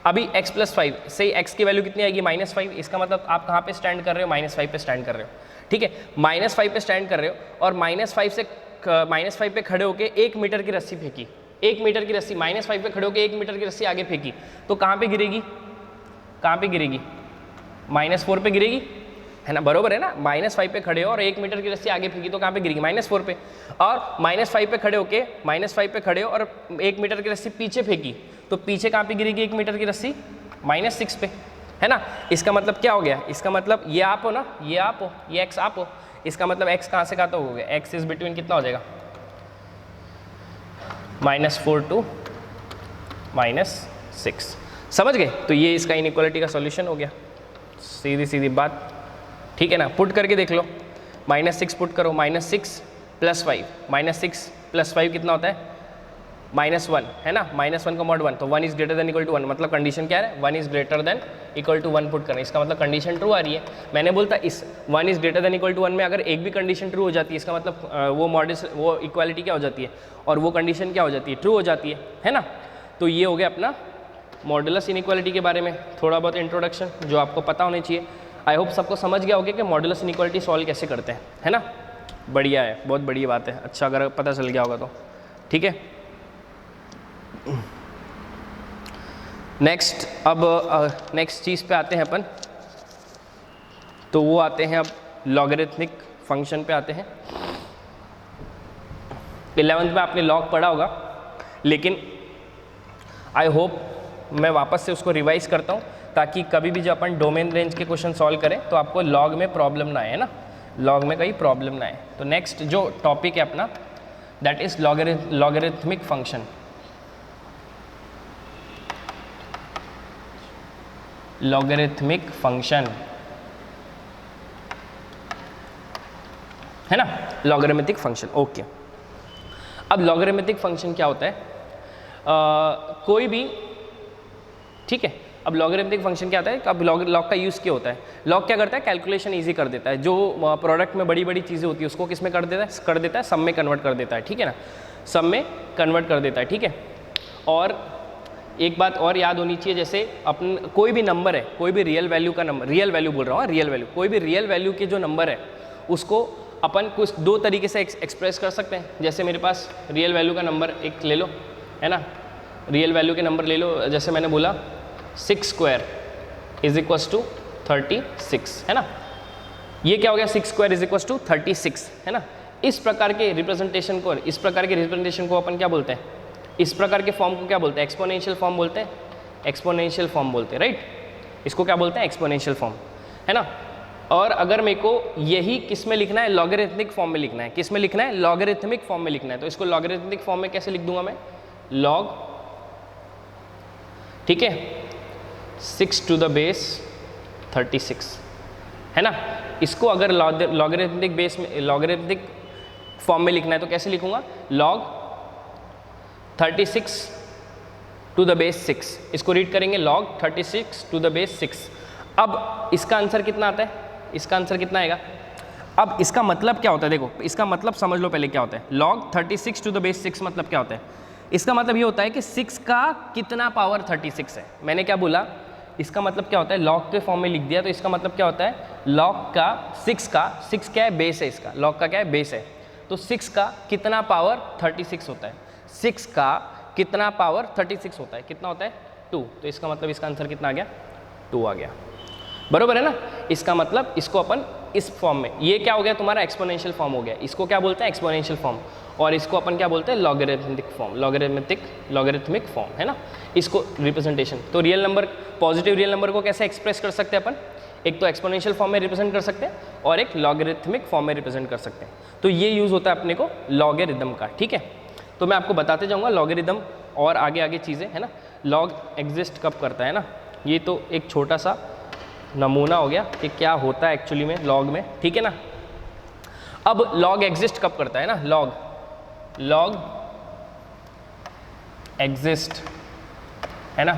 अभी x + 5 से x की वैल्यू कितनी आएगी, -5, इसका मतलब आप कहाँ पे स्टैंड कर रहे हो, -5 पे स्टैंड कर रहे हो, ठीक है। -5 पे स्टैंड कर रहे हो और -5 पे खड़े होके 1 मीटर की रस्सी फेंकी, 1 मीटर की रस्सी, -5 पे खड़े होके 1 मीटर की रस्सी आगे फेंकी तो कहाँ पे गिरेगी, -4 पे गिरेगी, है ना, बरोबर है ना। -5 पे खड़े हो और 1 मीटर की रस्सी आगे फेंकी तो कहाँ पे गिरेगी, -4 पे। और -5 पे खड़े हो और 1 मीटर की रस्सी पीछे फेंकी तो पीछे कहाँ पे गिरेगी 1 मीटर की रस्सी, -6 पे, है ना। इसका मतलब क्या हो गया, इसका मतलब ये आप हो ना, ये आप हो, ये x आप हो, इसका मतलब x कहाँ से कहाँ तक हो गया, x इज बिटवीन कितना हो जाएगा, -4 to -6, समझ गए। तो ये इसका इनइक्वालिटी का सॉल्यूशन हो गया, सीधी बात, ठीक है ना। पुट करके देख लो, -6 पुट करो, -6 + 5, -6 + 5 कितना होता है, -1, है ना, -1 का मॉड 1, तो 1 is greater than equal to 1, मतलब कंडीशन क्या है, 1 is greater than equal to 1 put करना, इसका मतलब कंडीशन ट्रू आ रही है। मैंने बोलता इस 1 is greater than equal to 1 में अगर एक भी कंडीशन ट्रू हो जाती है, इसका मतलब वो इक्वालिटी क्या हो जाती है और वो कंडीशन क्या हो जाती है, ट्रू हो जाती है ना। तो ये हो गया अपना मॉडुलस इनइक्वालिटी के बारे में थोड़ा बहुत इंट्रोडक्शन जो आपको पता होनी चाहिए। आई होप सबको समझ गया होगा कि मॉडुलस इनइक्वालिटी सॉल्व कैसे करते हैं, है ना। बढ़िया है, बहुत बढ़िया बात है, अच्छा अगर पता चल गया होगा तो, ठीक है। नेक्स्ट, अब नेक्स्ट चीज़ पे आते हैं अपन, तो वो आते हैं अब लॉगरिथमिक फंक्शन पे आते हैं। 11th में आपने लॉग पढ़ा होगा, लेकिन आई होप मैं वापस से उसको रिवाइज करता हूँ ताकि कभी भी जब अपन डोमेन रेंज के क्वेश्चन सॉल्व करें तो आपको लॉग में प्रॉब्लम ना आए, है ना, लॉग में कहीं प्रॉब्लम ना आए। तो नेक्स्ट जो टॉपिक है अपना that is logarithmic function. Logarithmic function है ना, लॉगरिथमिक फंक्शन। ओके, अब लॉगरिथमिक फंक्शन क्या होता है? कोई भी, ठीक है, अब लॉगरिथमिक फंक्शन क्या होता है? अब लॉग का यूज़ क्या होता है? लॉग क्या करता है? कैलकुलेशन इजी कर देता है। जो प्रोडक्ट में बड़ी बड़ी चीज़ें होती है उसको किस में कर देता है? सम में कन्वर्ट कर देता है, ठीक है ना, सम में कन्वर्ट कर देता है, ठीक है। और एक बात और याद होनी चाहिए, जैसे अपन कोई भी नंबर है, कोई भी रियल वैल्यू का नंबर, रियल वैल्यू बोल रहा हूँ, रियल वैल्यू, कोई भी रियल वैल्यू के जो नंबर है उसको अपन कुछ दो तरीके से एक्सप्रेस कर सकते हैं। जैसे मेरे पास रियल वैल्यू का नंबर एक ले लो, है ना, रियल वैल्यू के नंबर ले लो, जैसे मैंने बोला 6 स्क्वायर इज इक्वस टू 36, है ना, ये क्या हो गया? 6 स्क्वायर इज इक्वस टू 36, है ना। इस प्रकार के रिप्रेजेंटेशन को अपन क्या बोलते हैं? इस प्रकार के फॉर्म को क्या बोलते हैं? एक्सपोनेंशियल फॉर्म बोलते हैं, एक्सपोनेंशियल फॉर्म बोलते हैं, राइट। इसको क्या बोलते हैं? एक्सपोनेंशियल फॉर्म, है ना। और अगर मेरे को यही किस में लिखना है? लॉगरिथमिक फॉर्म में लिखना है। किस में लिखना है? लॉगरिथमिक फॉर्म में लिखना है। तो इसको लॉगरिथमिक फॉर्म में कैसे लिख दूंगा मैं? लॉग, ठीक है, 6 टू द बेस 36, है ना। इसको अगर लॉगरिथमिक बेस में, लॉगरिथमिक फॉर्म में लिखना है तो कैसे लिखूंगा? Log 36 to the base 6। इसको रीड करेंगे लॉग 36 टू द बेस 6। अब इसका आंसर कितना आता है? इसका आंसर कितना आएगा? अब इसका मतलब क्या होता है? देखो, इसका मतलब समझ लो पहले क्या होता है। लॉग 36 टू द बेस 6 मतलब क्या होता है? इसका मतलब ये होता है कि 6 का कितना पावर 36 है। मैंने क्या बोला? इसका मतलब क्या होता है? लॉग के फॉर्म में लिख दिया तो इसका मतलब क्या होता है? लॉग का 6 क्या है? बेस है इसका। लॉग का क्या है? बेस है। तो 6 का कितना पावर 36 होता है? 6 का कितना पावर 36 होता है? कितना होता है? 2। तो इसका मतलब इसका आंसर कितना आ गया? 2 आ गया, बरोबर है ना। इसका मतलब इसको अपन इस फॉर्म में, ये क्या हो गया? तुम्हारा एक्सपोनेंशियल फॉर्म हो गया। इसको क्या बोलते हैं? Exponential form. और इसको अपन क्या बोलते हैं? लॉगरिथमिक फॉर्म, लॉगरिथमिक फॉर्म, है ना। इसको रिप्रेजेंटेशन, तो real number, positive real number को कैसे एक्सप्रेस कर सकते हैं अपन? एक तो एक्सपोनेंशियल फॉर्म में रिप्रेजेंट कर सकते हैं और एक लॉगरिथमिक फॉर्म में रिप्रेजेंट कर सकते हैं। तो ये यूज़ होता है अपने को लॉगरिथम का, ठीक है। तो मैं आपको बताते जाऊँगा लॉगरिथम और आगे आगे चीज़ें, है ना। लॉग एग्जिस्ट कब करता है ना, ये तो एक छोटा सा नमूना हो गया कि क्या होता है एक्चुअली में लॉग में, ठीक है ना। अब लॉग एग्जिस्ट कब करता है ना, लॉग एग्जिस्ट, है ना,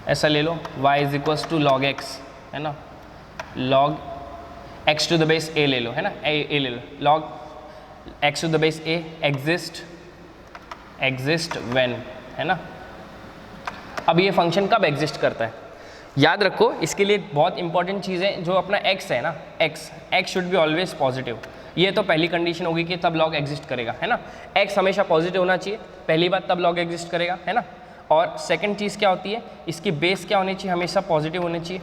ऐसा ले लो y is equals to log X, है ना, log x to the base a ले लो, है ना, a ले लो, log x to the base a exist when, है ना। अब ये फंक्शन कब एग्जिस्ट करता है? याद रखो, इसके लिए बहुत इंपॉर्टेंट चीज़ें, जो अपना x है ना, x should be always positive. ये तो पहली कंडीशन होगी कि तब लॉग एग्जिस्ट करेगा, है ना। x हमेशा पॉजिटिव होना चाहिए, पहली बात, तब लॉग एग्जिस्ट करेगा, है ना। और सेकंड चीज़ क्या होती है? इसकी बेस क्या होनी चाहिए? हमेशा पॉजिटिव होनी चाहिए।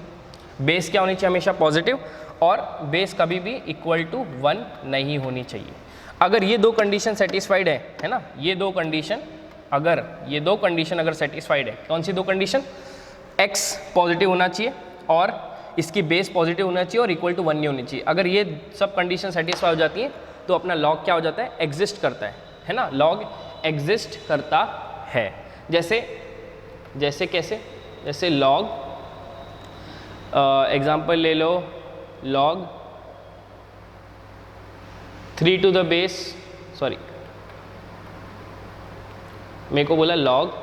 बेस क्या होनी चाहिए? हमेशा पॉजिटिव। और बेस कभी भी इक्वल टू 1 नहीं होनी चाहिए। अगर ये दो कंडीशन सेटिस्फाइड है ना, ये दो कंडीशन अगर सेटिस्फाइड है, कौन सी दो कंडीशन? x पॉजिटिव होना चाहिए और इसकी बेस पॉजिटिव होना चाहिए और इक्वल टू 1 नहीं होनी चाहिए। अगर ये सब कंडीशन सेटिस्फाई हो जाती हैं तो अपना लॉग क्या हो जाता है? एग्जिस्ट करता है ना, लॉग एग्जिस्ट करता है। जैसे कैसे? जैसे लॉग, एग्जाम्पल ले लो, log 3 to the base, sorry मेरे को बोला लॉग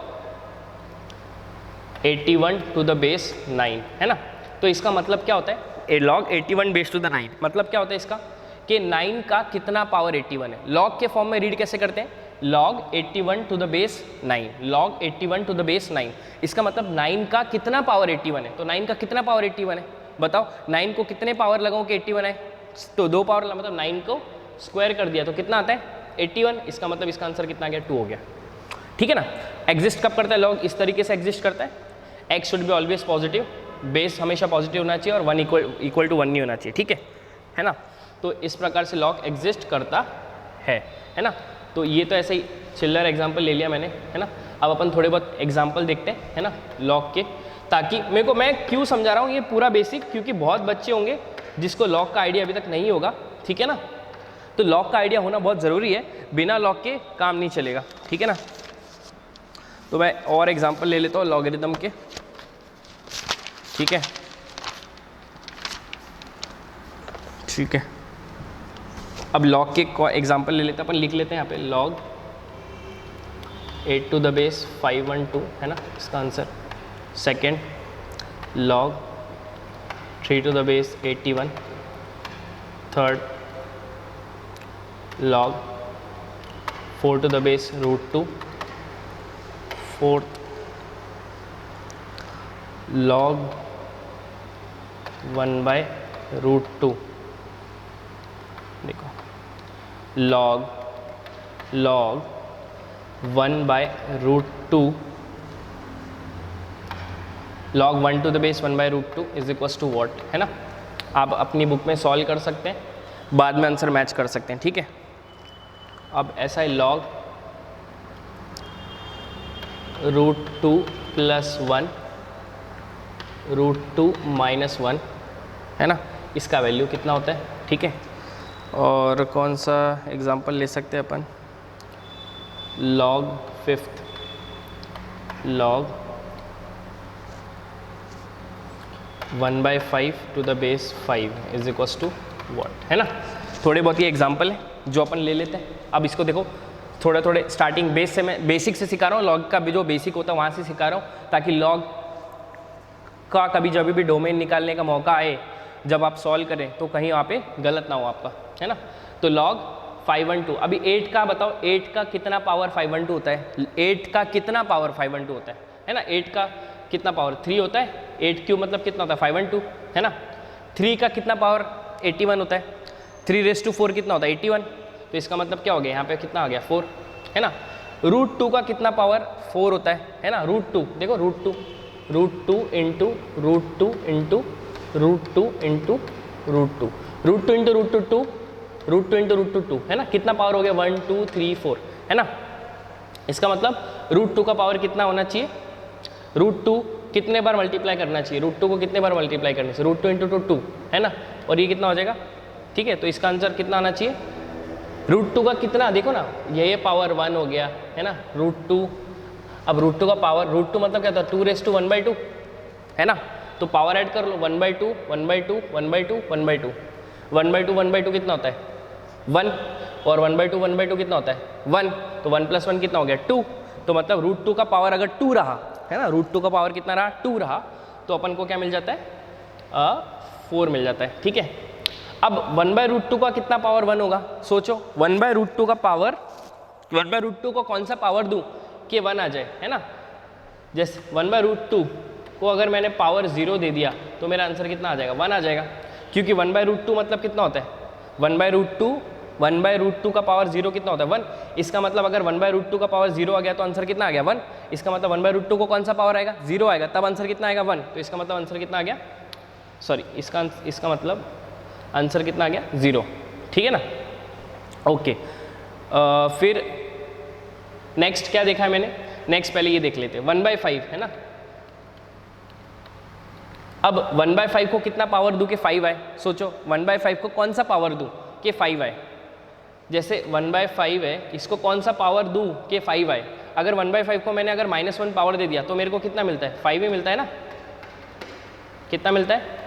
81 टू द बेस 9, है ना। तो इसका मतलब क्या होता है? लॉग 81 बेस टू द 9 मतलब क्या होता है इसका? कि 9 का कितना पावर 81 है। लॉग के फॉर्म में रीड कैसे करते हैं? Log 81 to the base 9, log 81 to the base 9। इसका मतलब 9 का कितना पावर 81 है। तो 9 का कितना पावर 81 है? बताओ, 9 को कितने पावर लगाऊं कि 81 है? तो 2 पावर, मतलब 9 को स्क्वायर कर दिया तो कितना आता है? 81। इसका मतलब इसका आंसर कितना आ गया? 2 हो गया, ठीक है ना। एग्जिस्ट कब करता है लॉग? इस तरीके से एग्जिस्ट करता है। x should be always positive, base हमेशा पॉजिटिव होना चाहिए और 1 इक्वल टू 1 नहीं होना चाहिए, ठीक है ना। तो इस प्रकार से लॉग एग्जिस्ट करता है ना। तो ये तो ऐसे ही चिल्लर एग्जाम्पल ले लिया मैंने, है ना। अब अपन थोड़े बहुत एग्जाम्पल देखते हैं, है ना, लॉग के। ताकि मेरे को, मैं क्यों समझा रहा हूँ ये पूरा बेसिक, क्योंकि बहुत बच्चे होंगे जिसको लॉग का आइडिया अभी तक नहीं होगा, ठीक है ना। तो लॉग का आइडिया होना बहुत ज़रूरी है, बिना लॉग के काम नहीं चलेगा, ठीक है ना। तो मैं और एग्जांपल ले लेता हूँ लॉगरिदम के, ठीक है। ठीक है, अब लॉग के एग्जांपल ले लेते हैं अपन, लिख लेते हैं यहाँ पे लॉग 8 to the base 512 है ना इसका answer. Second log 3 to the base 81। Third log 4 to the base √2। Fourth log 1/√2। देखो log 1/√2, log 1 to the base 1/√2 is equals to what, है ना। आप अपनी बुक में सॉल्व कर सकते हैं, बाद में आंसर मैच कर सकते हैं, ठीक है। अब ऐसा ही log √2 + 1 √2 - 1 है ना, इसका वैल्यू कितना होता है, ठीक है। और कौन सा एग्जांपल ले सकते हैं अपन, log 5th log 1/5 to the base 5 is equals to what, है ना। थोड़े बहुत ही एग्जाम्पल है जो अपन ले लेते हैं। अब इसको देखो, थोड़े थोड़े स्टार्टिंग बेस से, मैं बेसिक से सिखा रहा हूँ, लॉग का भी जो बेसिक होता है वहाँ से सिखा रहा हूँ, ताकि लॉग का कभी जब भी डोमेन निकालने का मौका आए, जब आप सॉल्व करें तो कहीं वहाँ पे गलत ना हो आपका, है ना। तो log 512, अभी 8 का बताओ, 8 का कितना पावर 512 होता है, 8 का कितना पावर 512 होता है ना। 8 का कितना पावर 3 होता है, 8³ मतलब कितना होता है 512, है ना। 3 का कितना पावर 81 होता है, 3⁴ कितना होता है 81, तो इसका मतलब क्या हो गया, यहाँ पे कितना आ गया 4, है ना। √2 का कितना पावर 4 होता है ना। √2 देखो, √2 into √2 into √2 into √2, √2 into √2 √2 into √2 है ना, कितना पावर हो गया 1 2 3 4, है ना। इसका मतलब √2 का पावर कितना होना चाहिए, √2 कितने बार मल्टीप्लाई करना चाहिए, √2 को कितने बार मल्टीप्लाई करने से, √2 इंटू √2 है ना, और ये कितना हो जाएगा, ठीक है। तो इसका आंसर कितना आना चाहिए, √2 का कितना, देखो ना, ये पावर 1 हो गया, है ना, √2। अब √2 का पावर, √2 मतलब क्या था 2⁻1/2, है ना। तो पावर ऐड कर लो, 1/2 1/2 1/2 1/2 1/2 1/2 कितना होता है 1, और 1/2 1/2 कितना होता है 1, तो 1 + 1 कितना हो गया 2। तो मतलब √2 का पावर अगर 2 रहा, है ना, √2 का पावर कितना रहा 2 रहा, तो अपन को क्या मिल जाता है 4 मिल जाता है, ठीक है। अब 1/√2 का कितना पावर 1 होगा, सोचो 1/√2 का पावर, 1/√2 को कौन सा पावर दूं कि 1 आ जाए, है ना। जैसे 1/√2 को अगर मैंने पावर 0 दे दिया तो मेरा आंसर कितना आ जाएगा 1 आ जाएगा, क्योंकि 1/√2 मतलब कितना होता है 1/√2 का पावर 0 कितना होता है 1। इसका मतलब अगर 1/√2 का पावर 0 आ गया तो आंसर कितना आ गया 1। इसका मतलब 1/√2 को कौन सा पावर आएगा 0 आएगा, तब आंसर कितना आएगा 1। तो इसका मतलब आंसर कितना आ गया, सॉरी, इसका मतलब आंसर कितना आ गया 0, ठीक है ना। ओके, फिर नेक्स्ट क्या देखा है मैंने, नेक्स्ट पहले ये देख लेते हैं 1/5, है ना। अब 1/5 को कितना पावर दूं कि 5 आए, सोचो 1/5 को कौन सा पावर दूं कि 5 आए। जैसे 1/5 है, इसको कौन सा पावर दूं कि 5 आए। अगर 1/5 को मैंने अगर -1 पावर दे दिया तो मेरे को कितना मिलता है 5 ही मिलता है ना, कितना मिलता है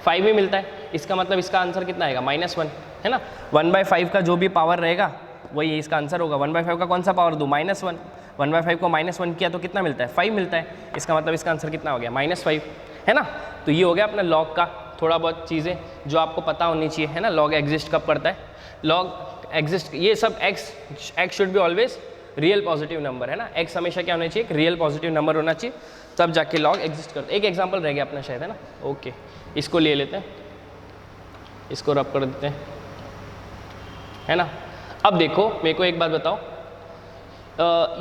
5 ही मिलता है। इसका मतलब इसका आंसर कितना आएगा -1, है ना। 1/5 का जो भी पावर रहेगा वही इसका आंसर होगा। 1/5 का कौन सा पावर दूं -1, 1/5 को -1 किया तो कितना मिलता है 5 मिलता है। इसका मतलब इसका आंसर कितना हो गया -5, है ना। तो ये हो गया अपना लॉग का थोड़ा बहुत चीज़ें जो आपको पता होनी चाहिए, है ना। लॉग एग्जिस्ट कब करता है, लॉग एग्जिस्ट, ये सब x should be always real positive number, है ना। एक्स हमेशा क्या होना चाहिए, एक रियल पॉजिटिव नंबर होना चाहिए, तब जाके लॉग एग्जिस्ट करता है। एक एग्जांपल रह गया अपना शायद, है ना। ओके, इसको ले लेते हैं, इसको रब कर देते हैं, है ना। अब देखो मेरे को एक बात बताओ,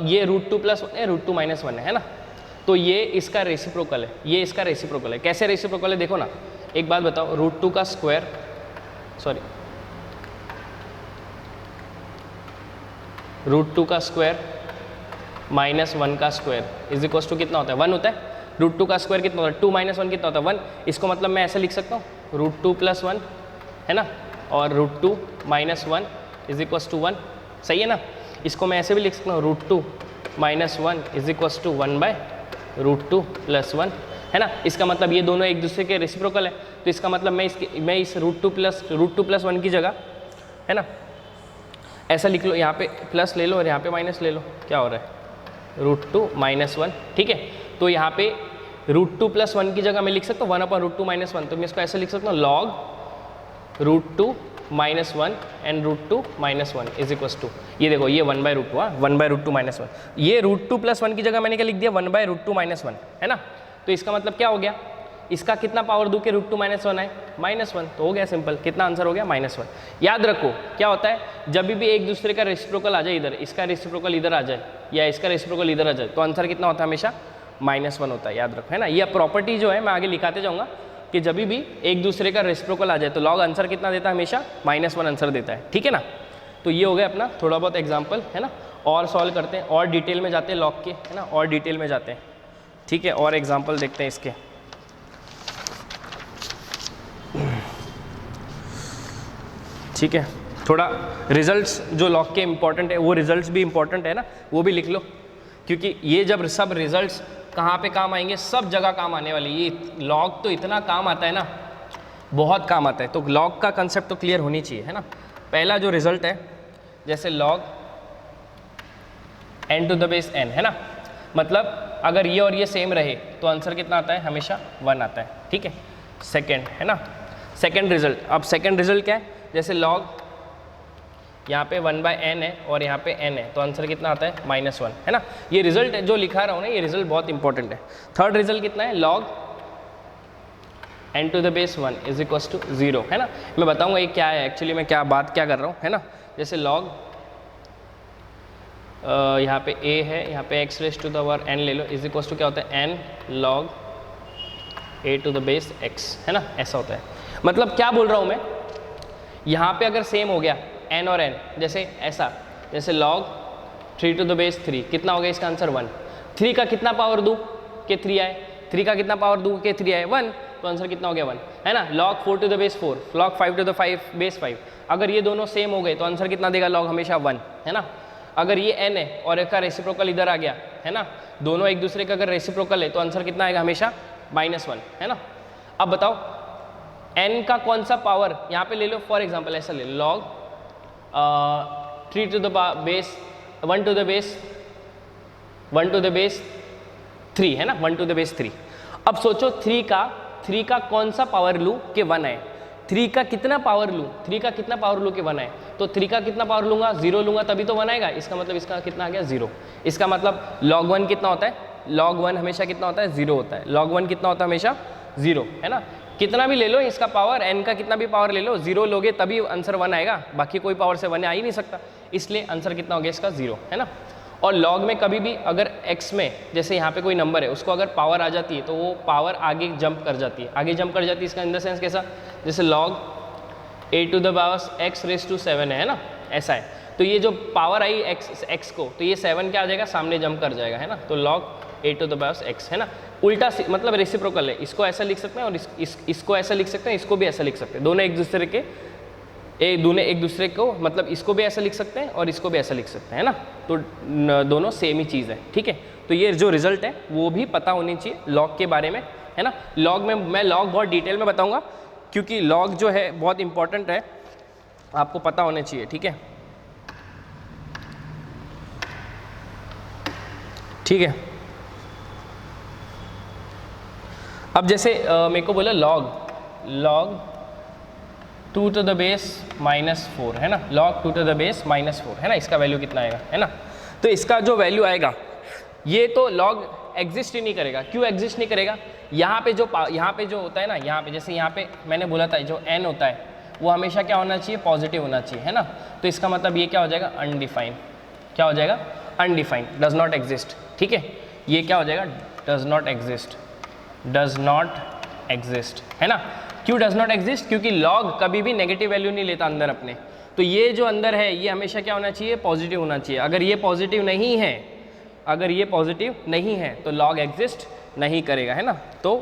ये √2 + 1 है, √2 - 1 है ना। तो ये इसका रेसिप्रोकल है, ये इसका रेसिप्रोकल है। कैसे रेसिप्रोकल है देखो ना, एक बात बताओ, √2 का स्क्वायर, सॉरी, √2 का स्क्वायर -1 का स्क्वायर इज इक्वल्स टू कितना होता है 1 होता है। रूट टू का स्क्वायर कितना होता है, 2 - 1 कितना होता है 1, इसको मतलब मैं ऐसे लिख सकता हूँ रूट 2 + 1 है ना, और रूट 2 - 1 इज इक्वस टू 1, सही है ना। इसको मैं ऐसे भी लिख सकता हूँ रूट 2 - 1 इज इक्वस टू 1/√2 + 1 है ना। इसका मतलब ये दोनों एक दूसरे के रेसिप्रोकल है, तो इसका मतलब मैं इस रूट टू प्लस 1 की जगह है ना ऐसा लिख लो, यहाँ पे प्लस ले लो और यहाँ पे माइनस ले लो, क्या हो रहा है रूट 2 - 1, ठीक है। तो यहाँ पे रूट 2 + 1 की जगह मैं लिख सकता हूँ 1/√2 - 1, तो मैं इसको ऐसे लिख सकता हूँ log root 2 - 1 and root 2 - 1 is equals to, ये देखो ये 1/√2 1/√2 - 1, ये रूट 2 + 1 की जगह मैंने क्या लिख दिया 1/√2 - 1 है ना। तो इसका मतलब क्या हो गया, इसका कितना पावर दूँ कि रूट 2 - 1 आए -1, तो हो गया सिंपल, कितना आंसर हो गया -1। याद रखो क्या होता है जब भी एक दूसरे का रेसिप्रोकल आ जाए, इधर इसका रेसिप्रोकल इधर आ जाए या इसका रेसिप्रोकल इधर आ जाए, तो आंसर कितना होता है हमेशा -1 होता है, याद रखो है ना। ये प्रॉपर्टी जो है मैं आगे लिखाते जाऊँगा कि जब भी एक दूसरे का रेसिप्रोकल आ जाए तो लॉग आंसर कितना देता है हमेशा -1 आंसर देता है, ठीक है ना। तो ये हो गया अपना थोड़ा बहुत एग्जाम्पल है ना, और सॉल्व करते हैं और डिटेल में जाते हैं लॉग के है ना, और डिटेल में जाते हैं, ठीक है, और एग्जाम्पल देखते हैं इसके। ठीक है, थोड़ा रिजल्ट्स जो लॉग के इंपॉर्टेंट है वो रिजल्ट्स भी इंपॉर्टेंट है ना, वो भी लिख लो, क्योंकि ये जब सब रिजल्ट्स कहाँ पे काम आएंगे, सब जगह काम आने वाली, ये लॉग तो इतना काम आता है ना, बहुत काम आता है। तो लॉग का कंसेप्ट तो क्लियर होनी चाहिए है ना। पहला जो रिजल्ट है जैसे log n⁴n है ना, मतलब अगर ये और ये सेम रहे तो आंसर कितना आता है हमेशा 1 आता है, ठीक है। सेकेंड है ना, सेकेंड रिजल्ट, अब सेकेंड रिजल्ट क्या है, जैसे log यहाँ पे 1/n है और यहाँ पे n है, तो आंसर कितना आता है -1 है ना। ये रिजल्ट जो लिखा रहा हूँ ना, ये रिजल्ट बहुत इंपॉर्टेंट है। थर्ड रिजल्ट कितना है, log n⁴1 is equals to 0 है ना। मैं बताऊँगा ये क्या है एक्चुअली, मैं क्या बात क्या कर रहा हूँ है ना। जैसे log यहाँ पे a है, यहाँ पे x⁴n ले लो, इज इक्वस टू क्या होता है n log a⁴x है ना, ऐसा होता है। मतलब क्या बोल रहा हूँ मैं, यहाँ पे अगर सेम हो गया n और n, जैसे ऐसा, जैसे log 3⁴3 कितना हो गया इसका आंसर 1, 3 का कितना पावर दूँ कि 3 आए, 3 का कितना पावर दूँ कि 3 आए 1, तो आंसर कितना हो गया 1 है ना। log 4⁴4 log 5⁵5 अगर ये दोनों सेम हो गए तो आंसर कितना देगा log हमेशा 1 है ना। अगर ये n है और एक का रेसिप्रोकल इधर आ गया है ना, दोनों एक दूसरे का अगर रेसिप्रोकल है तो आंसर कितना आएगा हमेशा -1 है ना। अब बताओ n का कौन सा पावर यहाँ पे ले लो, फॉर एग्जांपल ऐसा ले लो log 1⁵3 है ना, 1⁵3। अब सोचो 3 का कौन सा पावर लूँ कि 1 आए, 3 का कितना पावर लूँ, 3 का कितना पावर लूँ कि 1 आए, तो 3 का कितना पावर लूँगा 0 लूँगा तभी तो 1 आएगा, इसका मतलब इसका कितना आ गया 0। इसका मतलब log 1 कितना होता है, log 1 हमेशा कितना होता है 0 होता है, log 1 कितना होता है हमेशा 0 है ना। कितना भी ले लो इसका पावर, n का कितना भी पावर ले लो, 0 लोगे तभी आंसर 1 आएगा, बाकी कोई पावर से 1 आ ही नहीं सकता, इसलिए आंसर कितना हो गया इसका 0 है ना। और log में कभी भी अगर x में जैसे यहाँ पे कोई नंबर है उसको अगर पावर आ जाती है तो वो पावर आगे जंप कर जाती है, आगे जंप कर जाती है, इसका इन द सेंस कैसा, जैसे log a⁴x⁻7 है ना, ऐसा है। तो ये जो पावर आई x को, तो ये 7 क्या आ जाएगा सामने जंप कर जाएगा है ना, तो log a⁴x है ना। उल्टा मतलब रेसिप्रोकल है, इसको ऐसा लिख सकते हैं और इसको ऐसा लिख सकते हैं, इसको भी ऐसा लिख सकते हैं, दोनों एक दूसरे को मतलब इसको भी ऐसा लिख सकते हैं और इसको भी ऐसा लिख सकते हैं है ना, तो दोनों सेम ही चीज़ है, ठीक है। तो ये जो रिजल्ट है वो भी पता होनी चाहिए लॉग के बारे में है ना। लॉग में मैं लॉग बहुत डिटेल में बताऊंगा क्योंकि लॉग जो है बहुत इंपॉर्टेंट है, आपको पता होना चाहिए, ठीक है, ठीक है। अब जैसे मेरे को बोला log 2⁻⁻4 है ना, log 2⁻⁻4 है ना, इसका वैल्यू कितना आएगा है ना। तो इसका जो वैल्यू आएगा ये तो log एग्जिस्ट ही नहीं करेगा। क्यों एग्जिस्ट नहीं करेगा, यहाँ पे जो होता है ना, यहाँ पे जैसे यहाँ पे मैंने बोला था जो n होता है वो हमेशा क्या होना चाहिए, पॉजिटिव होना चाहिए है ना। तो इसका मतलब ये क्या हो जाएगा अनडिफाइंड, क्या हो जाएगा अनडिफाइंड, डज नॉट एग्जिस्ट, ठीक है। ये क्या हो जाएगा डज नॉट एग्जिस्ट है ना। क्यों डज नॉट एग्जिस्ट, क्योंकि log कभी भी नेगेटिव वैल्यू नहीं लेता अंदर अपने, तो ये जो अंदर है ये हमेशा क्या होना चाहिए, पॉजिटिव होना चाहिए। अगर ये पॉजिटिव नहीं है तो log एग्जिस्ट नहीं करेगा, है ना। तो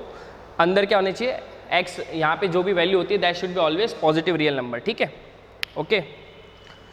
अंदर क्या होने चाहिए, x यहाँ पे जो भी वैल्यू होती है that should be always positive real number, ठीक है। ओके